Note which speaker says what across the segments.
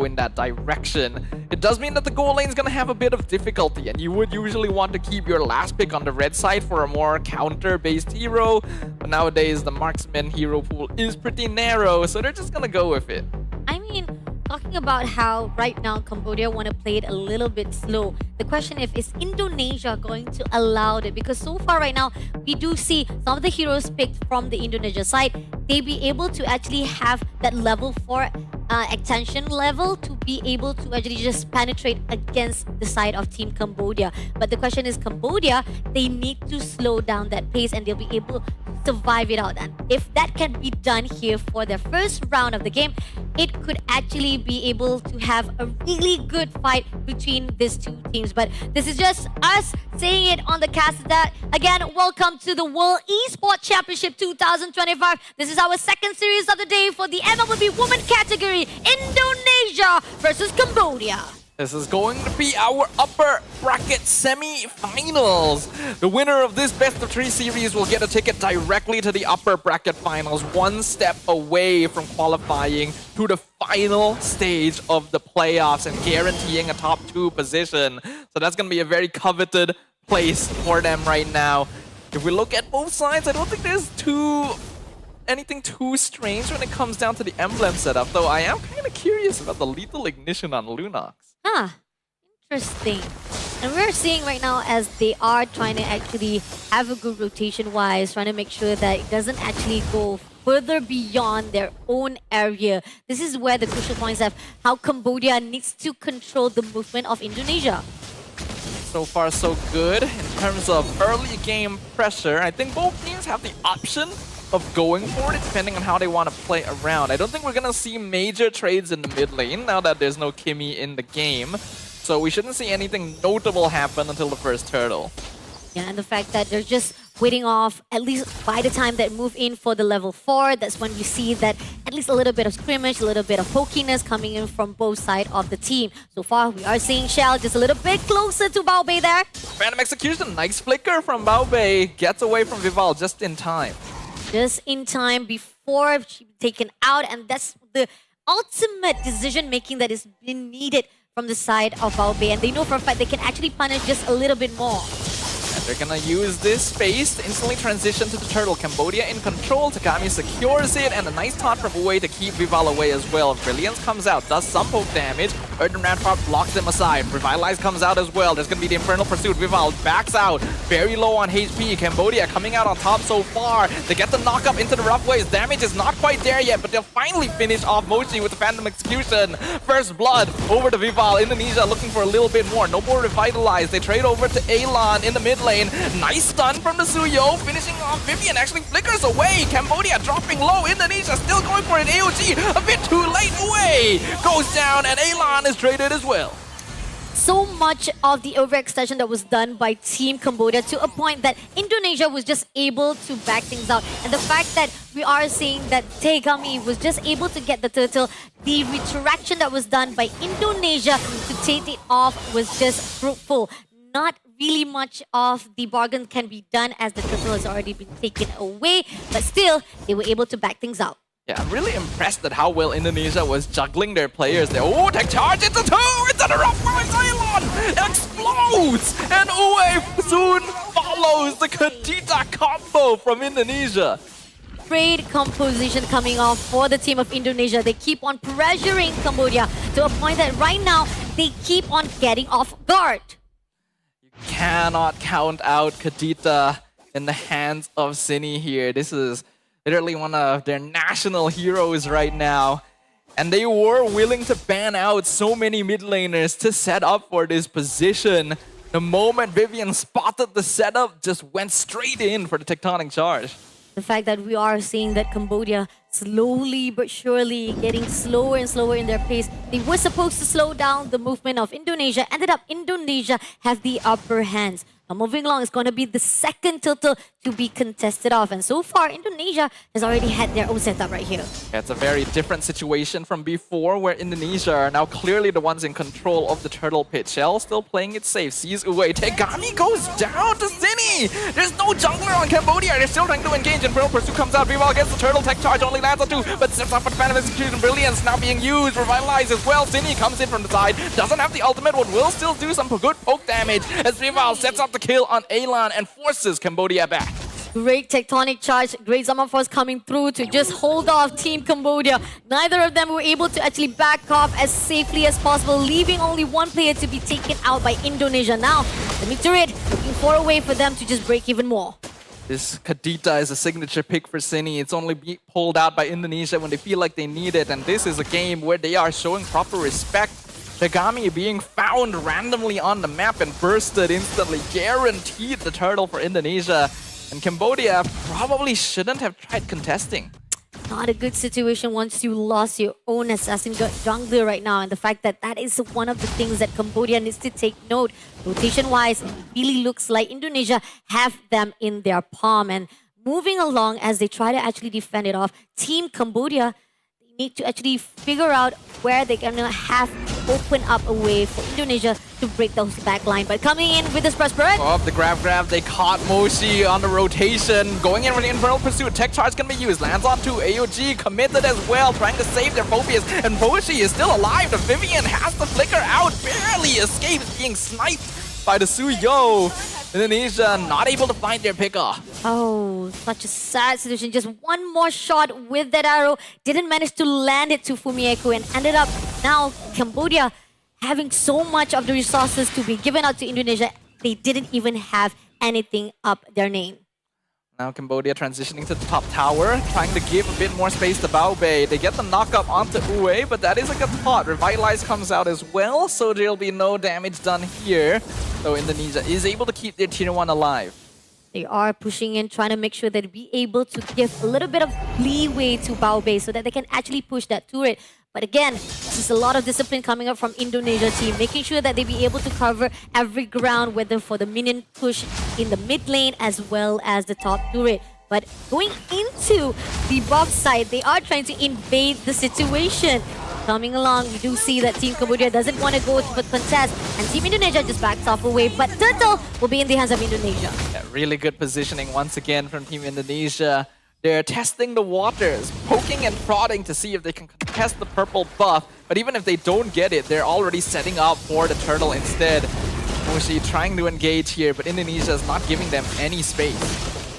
Speaker 1: go in that direction. It does mean that the goal lane is going to have a bit of difficulty, and you would usually want to keep your last pick on the red side for a more counter-based hero. But nowadays, the marksman hero pool is pretty narrow, so they're just going to go with it.
Speaker 2: I mean, talking about how right now Cambodia want to play it a little bit slow. The question is Indonesia going to allow it? Because so far right now, we do see some of the heroes picked from the Indonesia side. They be able to actually have that level 4 extension level to be able to actually just penetrate against the side of Team Cambodia. But the question is Cambodia, they need to slow down that pace and they'll be able to survive it out. And if that can be done here for their first round of the game, it could actually be able to have a really good fight between these two teams. But this is just us saying it on the cast. That again, welcome to the World Esports Championship 2025. This is our second series of the day for the Mlbb Women category. Indonesia versus Cambodia.
Speaker 1: This is going to be our upper bracket semi-finals. The winner of this best of 3 series will get a ticket directly to the upper bracket finals, one step away from qualifying to the final stage of the playoffs and guaranteeing a top 2 position. So that's going to be a very coveted place for them right now. If we look at both sides, I don't think there's anything too strange when it comes down to the emblem setup, though I am kind of curious about the lethal ignition on Lunox.
Speaker 2: Interesting. And we're seeing right now as they are trying to actually have a good rotation-wise, trying to make sure that it doesn't actually go further beyond their own area. This is where the crucial points have how Cambodia needs to control the movement of Indonesia.
Speaker 1: So far, so good in terms of early game pressure. I think both teams have the option of going for it, depending on how they want to play around. I don't think we're going to see major trades in the mid lane now that there's no Kimmy in the game. So we shouldn't see anything notable happen until the first turtle.
Speaker 2: Yeah, and the fact that they're just waiting off, at least by the time that move in for the level 4, that's when we see that at least a little bit of scrimmage, a little bit of pokiness coming in from both sides of the team. So far, we are seeing Shell just a little bit closer to Mlbb there.
Speaker 1: Phantom Execution, nice flicker from Mlbb. Gets away from Vival just in time.
Speaker 2: Just in time before she taken out, and that's the ultimate decision-making that is being needed from the side of Mlbb, and they know for a fact they can actually punish just a little bit more.
Speaker 1: And they're gonna use this space to instantly transition to the turtle. Cambodia in control, Takami secures it, and a nice taunt from Uwe to keep Vival away as well. Brilliance comes out, does some poke damage. Earthen Rampart blocks them aside. Revitalize comes out as well. There's gonna be the Infernal Pursuit. Vival backs out, very low on HP. Cambodia coming out on top so far. They get the knock up into the rough ways. Damage is not quite there yet, but they'll finally finish off Mochi with the Phantom Execution. First blood over to Vival. Indonesia looking for a little bit more. No more Revitalize. They trade over to Alon in the mid lane. Nice stun from the Suyo. Finishing off Vivian actually flickers away. Cambodia dropping low. Indonesia still going for an AOG. A bit too late. Away goes down, and Alon is traded as well.
Speaker 2: So much of the overextension that was done by Team Cambodia to a point that Indonesia was just able to back things out. And the fact that we are seeing that Takami was just able to get the turtle, the retraction that was done by Indonesia to take it off was just fruitful. Not really much of the bargain can be done as the turtle has already been taken away, but still, they were able to back things out.
Speaker 1: Yeah, I'm really impressed at how well Indonesia was juggling their players there. Oh, tech charge into 2! Into the rough one! Alon explodes! And Uwe soon follows the Kadita combo from Indonesia.
Speaker 2: Great composition coming off for the team of Indonesia. They keep on pressuring Cambodia to a point that right now, they keep on getting off guard.
Speaker 1: You cannot count out Kadita in the hands of Cine here. This is literally one of their national heroes right now. And they were willing to ban out so many mid laners to set up for this position. The moment Vivian spotted the setup, just went straight in for the tectonic charge.
Speaker 2: The fact that we are seeing that Cambodia slowly but surely getting slower and slower in their pace. They were supposed to slow down the movement of Indonesia. Ended up Indonesia have the upper hands. Now moving along, it's going to be the second turtle to be contested off. And so far, Indonesia has already had their own setup right here.
Speaker 1: Yeah, it's a very different situation from before, where Indonesia are now clearly the ones in control of the turtle pit. Shell still playing it safe, sees away. Tegami goes down to Zinni. There's no jungler on Cambodia. They're still trying to engage, and Pearl Pursuit comes out. Vival gets the turtle, tech charge only lands on 2, but steps up for the Phantom Execution. Brilliance now being used, revitalize as well. Zinni comes in from the side, doesn't have the ultimate, but will still do some good poke damage as Vival sets up the kill on Alan and forces Cambodia back.
Speaker 2: Great tectonic charge, great Zaman Force coming through to just hold off Team Cambodia. Neither of them were able to actually back off as safely as possible, leaving only one player to be taken out by Indonesia. Now, the mid turret looking for a way for them to just break even more.
Speaker 1: This Kadita is a signature pick for Zinni. It's only pulled out by Indonesia when they feel like they need it, and this is a game where they are showing proper respect. Tegami being found randomly on the map and bursted instantly, guaranteed the turtle for Indonesia. And Cambodia probably shouldn't have tried contesting.
Speaker 2: Not a good situation once you lost your own assassin jungler right now. And the fact that that is one of the things that Cambodia needs to take note. Rotation-wise, it really looks like Indonesia have them in their palm. And moving along as they try to actually defend it off, Team Cambodia need to actually figure out where they're gonna have open up a way for Indonesia to break those back line. But coming in with this Prosperity.
Speaker 1: Oh, the grab, they caught Moshi on the rotation. Going in with the Infernal Pursuit, tech charge gonna be used. Lands on 2, AOG committed as well, trying to save their Phobias. And Moshi is still alive. The Vivian has to flicker out, barely escapes being sniped by the Suyo. Indonesia not able to find their pickoff.
Speaker 2: Oh, such a sad situation. Just one more shot with that arrow. Didn't manage to land it to Fumieko and ended up now Cambodia having so much of the resources to be given out to Indonesia. They didn't even have anything up their name.
Speaker 1: Now Cambodia transitioning to the top tower, trying to give a bit more space to Baobei. They get the knockup onto Uwe, but that is a good thought. Revitalize comes out as well, so there'll be no damage done here. So Indonesia is able to keep their tier 1 alive.
Speaker 2: They are pushing in, trying to make sure that be able to give a little bit of leeway to Baobei so that they can actually push that turret. But again, this is a lot of discipline coming up from Indonesia team, making sure that they be able to cover every ground, whether for the minion push in the mid lane as well as the top turret. But going into the buff side, they are trying to invade the situation. Coming along, we do see that Team Cambodia doesn't want to go to the contest, and Team Indonesia just backs off away. But Turtle will be in the hands of Indonesia.
Speaker 1: Yeah, really good positioning once again from Team Indonesia. They're testing the waters, poking and prodding to see if they can contest the purple buff. But even if they don't get it, they're already setting up for the turtle instead. Moshi trying to engage here, but Indonesia is not giving them any space.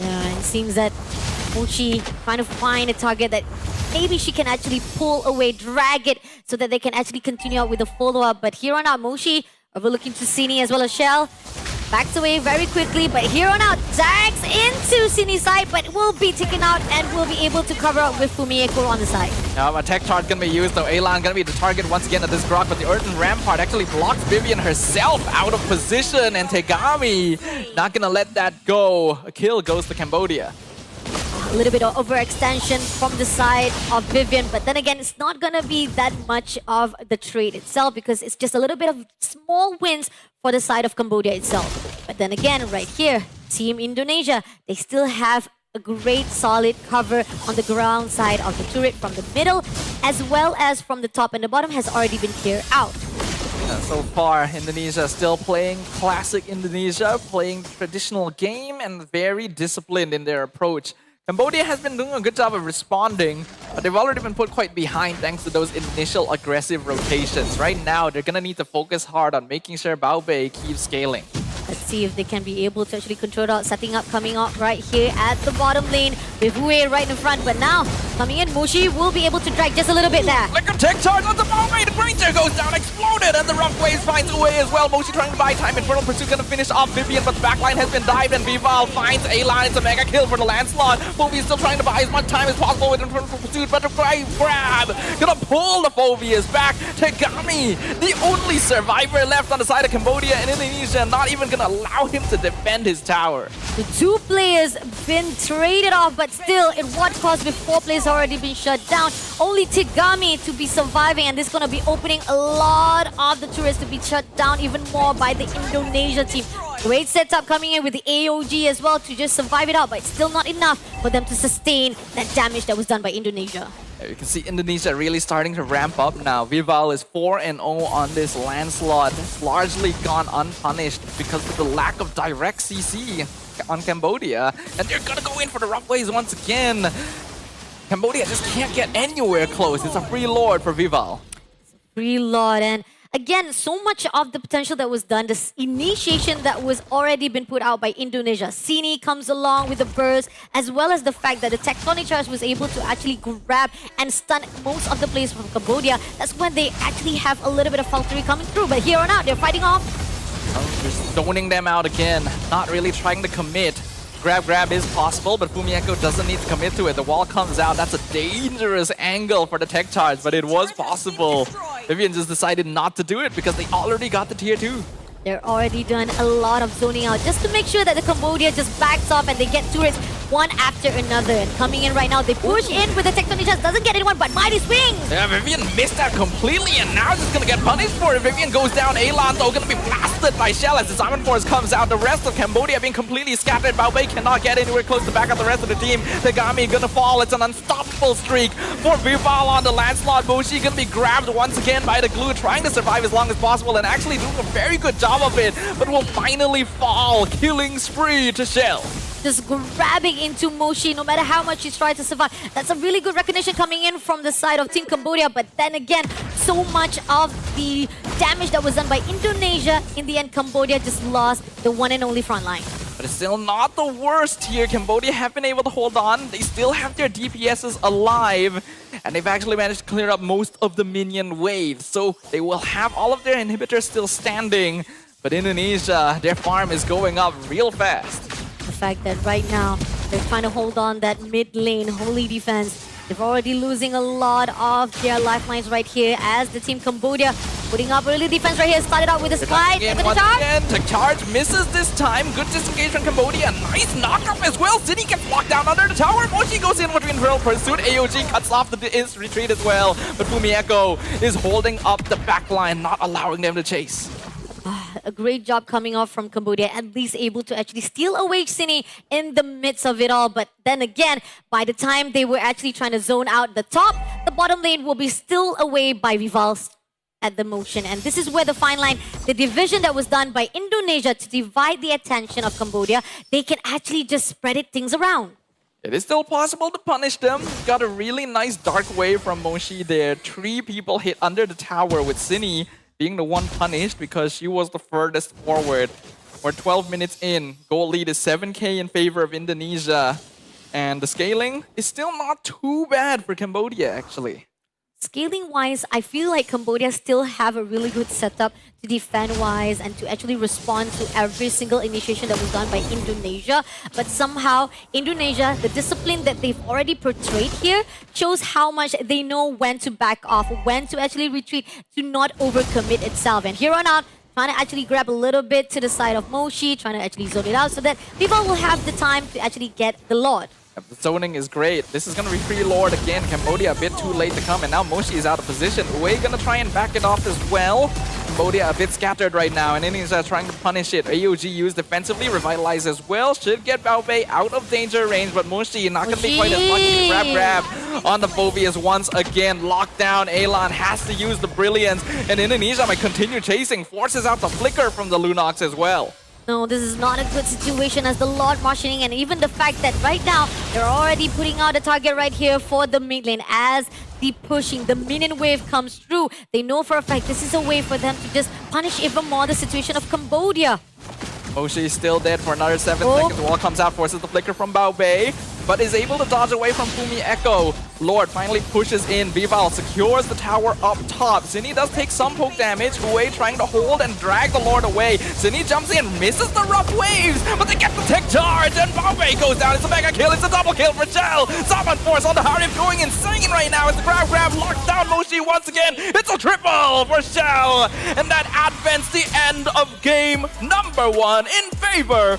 Speaker 2: Yeah, it seems that Mochi trying to find a target that maybe she can actually pull away, drag it, so that they can actually continue out with the follow-up. But here on out, Mochi overlooking to Zinni as well as Shell. Backs away very quickly, but here on out, zags into Zinni's side, but will be taken out and will be able to cover up with Fumieko on the side.
Speaker 1: Now a tech charge gonna be used though. Alan gonna be the target once again at this Grok, but the Earthen Rampart actually blocks Vivian herself out of position, and Tegami not gonna let that go. A kill goes to Cambodia.
Speaker 2: A little bit of overextension from the side of Vivian, but then again, it's not gonna be that much of the trade itself because it's just a little bit of small wins for the side of Cambodia itself. But then again, right here, Team Indonesia, they still have a great solid cover on the ground side of the turret from the middle as well as from the top, and the bottom has already been cleared out.
Speaker 1: So far, Indonesia still playing classic Indonesia, playing traditional game and very disciplined in their approach. Cambodia has been doing a good job of responding, but they've already been put quite behind thanks to those initial aggressive rotations. Right now, they're gonna need to focus hard on making sure Baobei keeps scaling.
Speaker 2: Let's see if they can be able to actually control out, setting up, coming out right here at the bottom lane with Ue right in front. But now, coming in, Moshi will be able to drag just a little bit there.
Speaker 1: Like a tech charge on the Baobei, the Ranger goes down, exploded, and the rough waves finds Ue as well. Moshi trying to buy time, Infernal Pursuit gonna finish off Vivian, but the backline has been dived, and Vival finds A-Line. It's a mega kill for the Lancelot. Phoebe still trying to buy as much time as possible with Infernal Pursuit, but the grab gonna pull the Phobias back. Tegami, the only survivor left on the side of Cambodia and Indonesia, not even gonna allow him to defend his tower.
Speaker 2: The two players been traded off, but still, at what cost with 4 players already been shut down. Only Tigami to be surviving, and this is going to be opening a lot of the turrets to be shut down even more by the Indonesia team. Great setup coming in with the AOG as well to just survive it out, but it's still not enough for them to sustain that damage that was done by Indonesia.
Speaker 1: You can see Indonesia really starting to ramp up now. Vival is 4-0 on this landslide. It's largely gone unpunished because of the lack of direct CC on Cambodia. And they're gonna go in for the rough ways once again. Cambodia just can't get anywhere close. It's a free lord for Vival.
Speaker 2: Free lord, and again, so much of the potential that was done, this initiation that was already been put out by Indonesia. Sini comes along with the burst, as well as the fact that the tectonic charge was able to actually grab and stun most of the players from Cambodia. That's when they actually have a little bit of faltery coming through. But here on out, they're fighting off.
Speaker 1: They're stoning them out again. Not really trying to commit. Grab is possible, but Fumieko doesn't need to commit to it. The wall comes out. That's a dangerous angle for the tech charge, but it was possible. Vivian just decided not to do it because they already got the tier 2.
Speaker 2: They're already done a lot of zoning out just to make sure that the Cambodia just backs off and they get turrets one after another. And coming in right now, they push in with the tectonic charge. Doesn't get anyone, but Mighty Swings!
Speaker 1: Yeah, Vivian missed that completely, and now she's gonna get punished for it. Vivian goes down. Elan, though, gonna be blasted by Shell as the Simon Force comes out. The rest of Cambodia being completely scattered. Baobei cannot get anywhere close to back up the rest of the team. Tegami gonna fall. It's an unstoppable streak for Vival on the landslide. Moshi gonna be grabbed once again by the glue, trying to survive as long as possible and actually doing a very good job of it, but will finally fall. Killing spree to Shell.
Speaker 2: Just grabbing into Moshi no matter how much she's trying to survive. That's a really good recognition coming in from the side of Team Cambodia, but then again, so much of the damage that was done by Indonesia, in the end Cambodia just lost the one and only front line.
Speaker 1: But it's still not the worst here. Cambodia have been able to hold on. They still have their DPSs alive, and they've actually managed to clear up most of the minion waves. So they will have all of their inhibitors still standing, but Indonesia, their farm is going up real fast.
Speaker 2: The fact that right now they're trying to hold on that mid lane holy defense. They're already losing a lot of their lifelines right here as the Team Cambodia putting up early defense right here. Started out with a slide.
Speaker 1: Tech charge misses this time. Good disengage from Cambodia. Nice knockup as well. City gets locked down under the tower. Mochi goes in between Drill Pursuit. AOG cuts off his retreat as well. But Fumieko is holding up the backline, not allowing them to chase.
Speaker 2: A great job coming off from Cambodia, at least able to actually steal away Cine in the midst of it all. But then again, by the time they were actually trying to zone out the top, the bottom lane will be still away by Vival at the motion. And this is where the fine line, the division that was done by Indonesia to divide the attention of Cambodia, they can actually just spread things around.
Speaker 1: It is still possible to punish them. Got a really nice dark wave from Moshi there. 3 people hit under the tower with Cine being the one punished because she was the furthest forward. We're 12 minutes in. Goal lead is 7k in favor of Indonesia. And the scaling is still not too bad for Cambodia, actually.
Speaker 2: Scaling-wise, I feel like Cambodia still have a really good setup to defend-wise and to actually respond to every single initiation that was done by Indonesia. But somehow, Indonesia, the discipline that they've already portrayed here, shows how much they know when to back off, when to actually retreat, to not overcommit itself. And here on out, trying to actually grab a little bit to the side of Moshi, trying to actually zone it out so that people will have the time to actually get the Lord.
Speaker 1: The zoning is great. This is going to be free Lord again. Cambodia a bit too late to come, and now Moshi is out of position. We're going to try and back it off as well. Cambodia a bit scattered right now, and Indonesia trying to punish it. AOG used defensively, revitalize as well. Should get Baobei out of danger range, but Moshi not going to be quite as lucky. Grab on the Phobias once again. Locked down. Elan has to use the Brilliance, and Indonesia might continue chasing. Forces out the Flicker from the Lunox as well.
Speaker 2: No, this is not a good situation as the Lord marshalling, and even the fact that right now they're already putting out a target right here for the mid lane as the pushing, the minion wave comes through. They know for a fact this is a way for them to just punish even more the situation of Cambodia.
Speaker 1: Moshi is still dead for another 7 seconds. Wall comes out, forces the Flicker from Baobei, but is able to dodge away from Fumieko. Lord finally pushes in. Vival secures the tower up top. Zinni does take some poke damage. Hue trying to hold and drag the Lord away. Zinni jumps in, misses the rough waves, but they get the tech charge, and Baobei goes down. It's a mega kill. It's a double kill for Shell. Summon Force on the Harif going insane right now as the grab locks down Moshi once again. It's a triple for Shell, and that advents the end of game number 1 in favor